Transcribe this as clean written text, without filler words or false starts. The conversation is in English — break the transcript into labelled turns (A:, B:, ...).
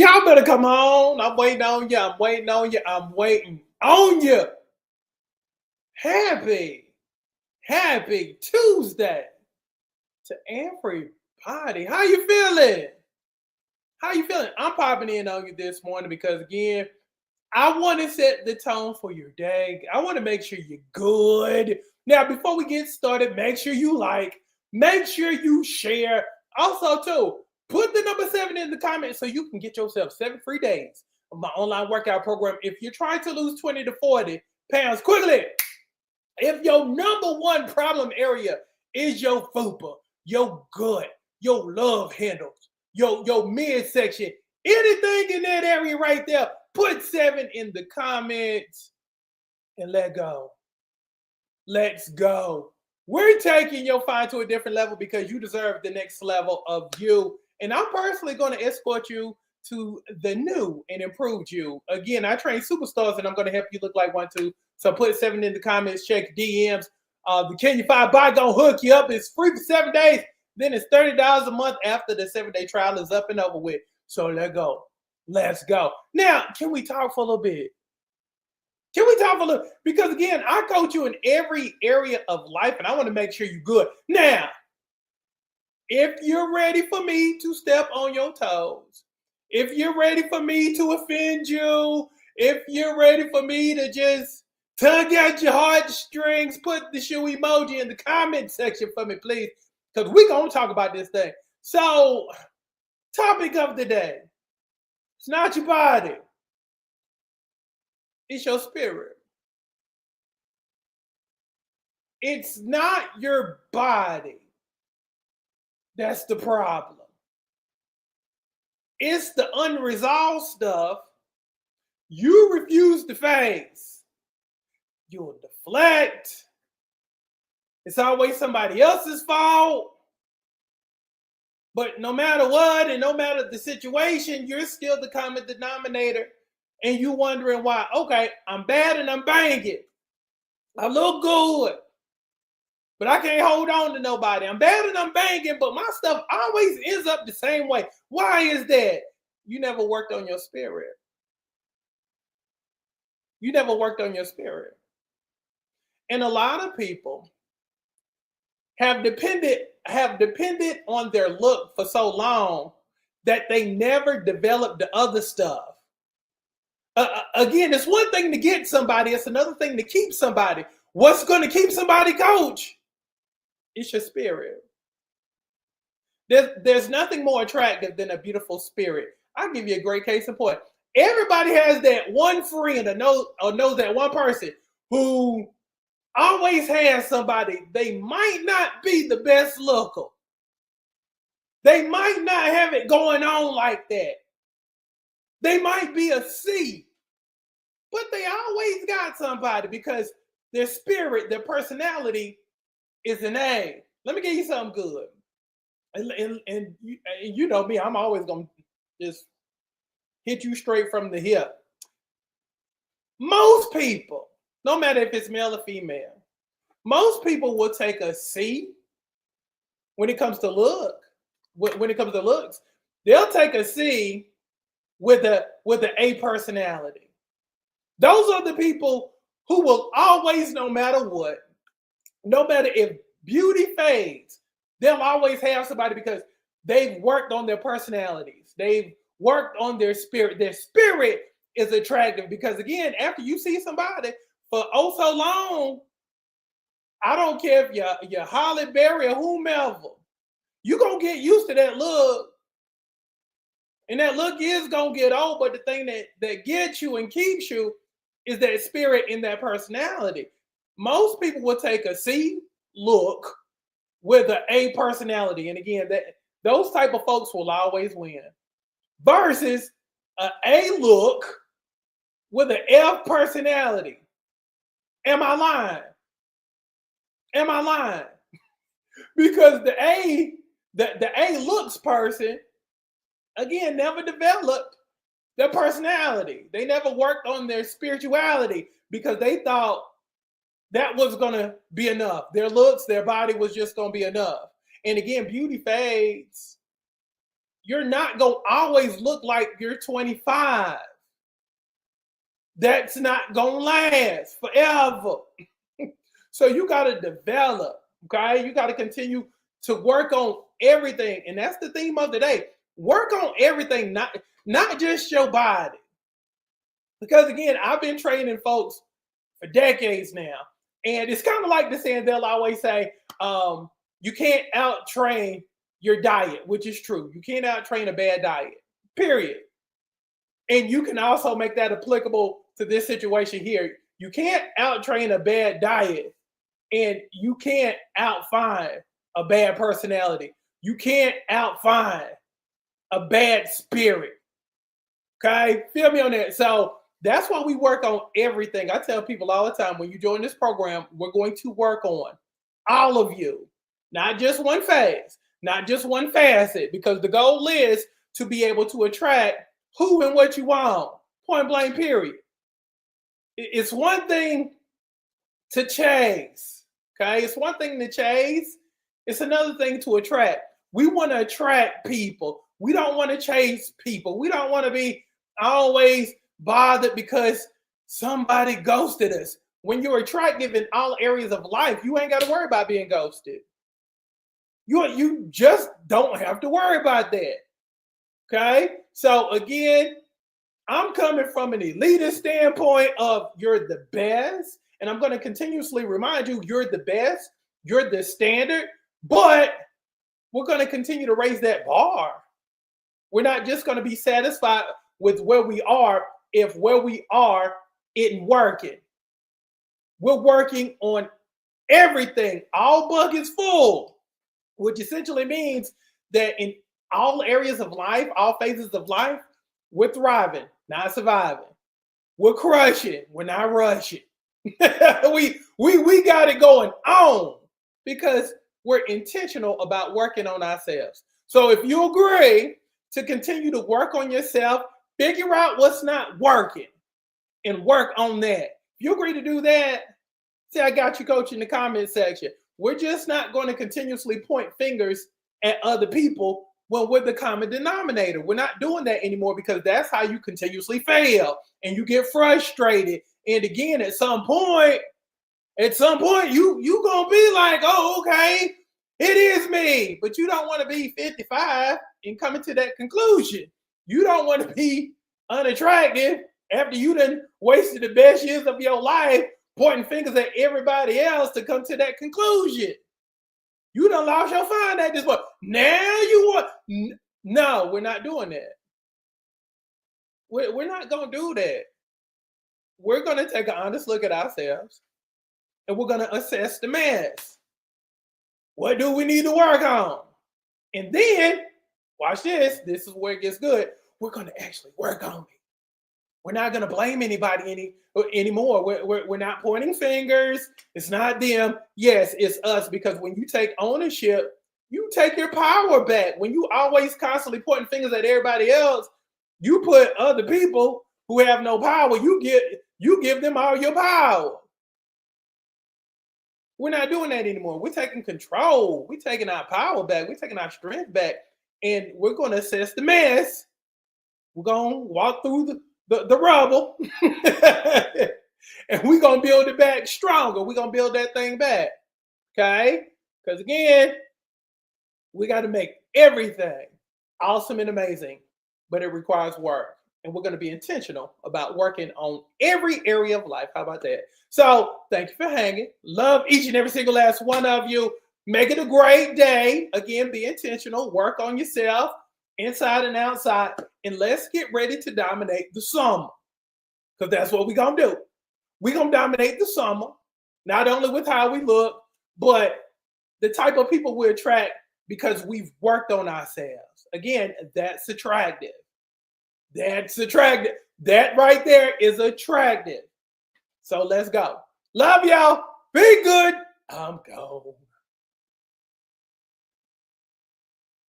A: Y'all better come on. I'm waiting on you. I'm waiting on you. I'm waiting on you. Happy Tuesday to everybody. How you feeling? How you feeling? I'm popping in on you this morning because again, I want to set the tone for your day. I want to make sure you're good. Now, before we get started, make sure you like, make sure you share. Also, too, put the number 7 in the comments so you can get yourself 7 free days of my online workout program. If you're trying to lose 20 to 40 pounds quickly, if your number one problem area is your fupa, your gut, your love handles, your midsection, anything in that area right there, put 7 in the comments and let go. Let's go. We're taking your fine to a different level because you deserve the next level of you. And I'm personally going to escort you to the new and improved you. Again, I train superstars and I'm going to help you look like one too. So put 7 in the comments, check DMs. The Kenya 5 buy gonna hook you up. It's free for 7 days. Then it's $30 a month after the 7-day trial is up and over with. So let's go. Let's go. Now, can we talk for a little bit? Can we talk for a little? Because again, I coach you in every area of life and I want to make sure you're good. Now, if you're ready for me to step on your toes, if you're ready for me to offend you, if you're ready for me to just tug at your heartstrings, put the shoe emoji in the comment section for me, please, because we're going to talk about this thing. So, topic of the day. It's not your body. It's your spirit. It's not your body that's the problem. It's the unresolved stuff you refuse to face. You'll deflect. It's always somebody else's fault. But no matter what and no matter the situation, you're still the common denominator. And you wondering why. Okay, I'm bad and I'm banging. I look good. But I can't hold on to nobody. I'm bad and I'm banging, but my stuff always ends up the same way. Why is that? You never worked on your spirit. You never worked on your spirit. And a lot of people have depended on their look for so long that they never developed the other stuff. Again, it's one thing to get somebody, it's another thing to keep somebody. What's going to keep somebody, coach? It's your spirit. There's nothing more attractive than a beautiful spirit. I'll give you a great case in point. Everybody has that one friend or knows that one person who always has somebody. They might not be the best looker. They might not have it going on like that. They might be a C, but they always got somebody because their spirit, their personality is an A. Let me give you something good. And you know me, I'm always going to just hit you straight from the hip. Most people, no matter if it's male or female, most people will take a C when it comes to look. When it comes to looks, they'll take a C with a A personality. Those are the people who will always, no matter what, no matter if beauty fades, they'll always have somebody because they've worked on their personalities. They've worked on their spirit. Their spirit is attractive because, again, after you see somebody for oh so long, I don't care if you're Holly Berry or whomever, you're going to get used to that look. And that look is going to get old, but the thing that gets you and keeps you is that spirit in that personality. Most people will take a C look with an A personality. And again, those type of folks will always win. Versus an A look with an F personality. Am I lying? Am I lying? Because the A looks person, again, never developed their personality. They never worked on their spirituality because they thought that was going to be enough. Their looks, their body was just going to be enough. And again, beauty fades. you're not going to always look like you're 25. That's not going to last forever. So you got to develop, okay? You got to continue to work on everything. And that's the theme of the day. Work on everything, not just your body. Because again, I've been training folks for decades now. And it's kind of like the saying they'll always say, you can't out-train your diet, which is true. You can't out-train a bad diet, period. And you can also make that applicable to this situation here. You can't out-train a bad diet, and you can't out-find a bad personality. You can't out-find a bad spirit. Okay? Feel me on that. So that's why we work on everything. I tell people all the time, when you join this program, we're going to work on all of you, not just one phase, not just one facet, because the goal is to be able to attract who and what you want. Point blank, period. It's one thing to chase. Okay? It's one thing to chase. It's another thing to attract. We want to attract people. We don't want to chase people. We don't want to be always bothered because somebody ghosted us. When you're attractive in all areas of life, you ain't got to worry about being ghosted. You just don't have to worry about that. Okay? So again, I'm coming from an elitist standpoint of you're the best, and I'm going to continuously remind you you're the best, you're the standard, but we're going to continue to raise that bar. We're not just going to be satisfied with where we are if where we are isn't working. We're working on everything, all buckets full, which essentially means that in all areas of life, all phases of life, we're thriving, not surviving. We're crushing, we're not rushing. we got it going on because we're intentional about working on ourselves. So if you agree to continue to work on yourself, figure out what's not working and work on that. If you agree to do that, say I got you, coach, in the comment section. We're just not going to continuously point fingers at other people when we're the common denominator. We're not doing that anymore because that's how you continuously fail and you get frustrated. And again, at some point, you gonna be like, oh, okay, it is me. But you don't want to be 55 and coming to that conclusion. You don't want to be unattractive after you done wasted the best years of your life pointing fingers at everybody else to come to that conclusion. You done lost your fine at this point. Now you want... No, we're not doing that. We're not going to do that. We're going to take an honest look at ourselves and we're going to assess the mess. What do we need to work on? And then, watch this. This is where it gets good. We're going to actually work on it. We're not going to blame anybody anymore. We're not pointing fingers. It's not them. Yes, it's us, because when you take ownership, you take your power back. When you always constantly pointing fingers at everybody else, you put other people who have no power, you give them all your power. We're not doing that anymore. We're taking control. We're taking our power back. We're taking our strength back. And we're going to assess the mess. We're going to walk through the rubble. And we're going to build it back stronger. We're going to build that thing back. Okay? Because again, we got to make everything awesome and amazing, but it requires work. And we're going to be intentional about working on every area of life. How about that? So thank you for hanging. Love each and every single last one of you. Make it a great day. Again, be intentional. Work on yourself inside and outside. And let's get ready to dominate the summer. Because that's what we're going to do. We're going to dominate the summer. Not only with how we look, but the type of people we attract because we've worked on ourselves. Again, that's attractive. That's attractive. That right there is attractive. So let's go. Love y'all. Be good. I'm gone.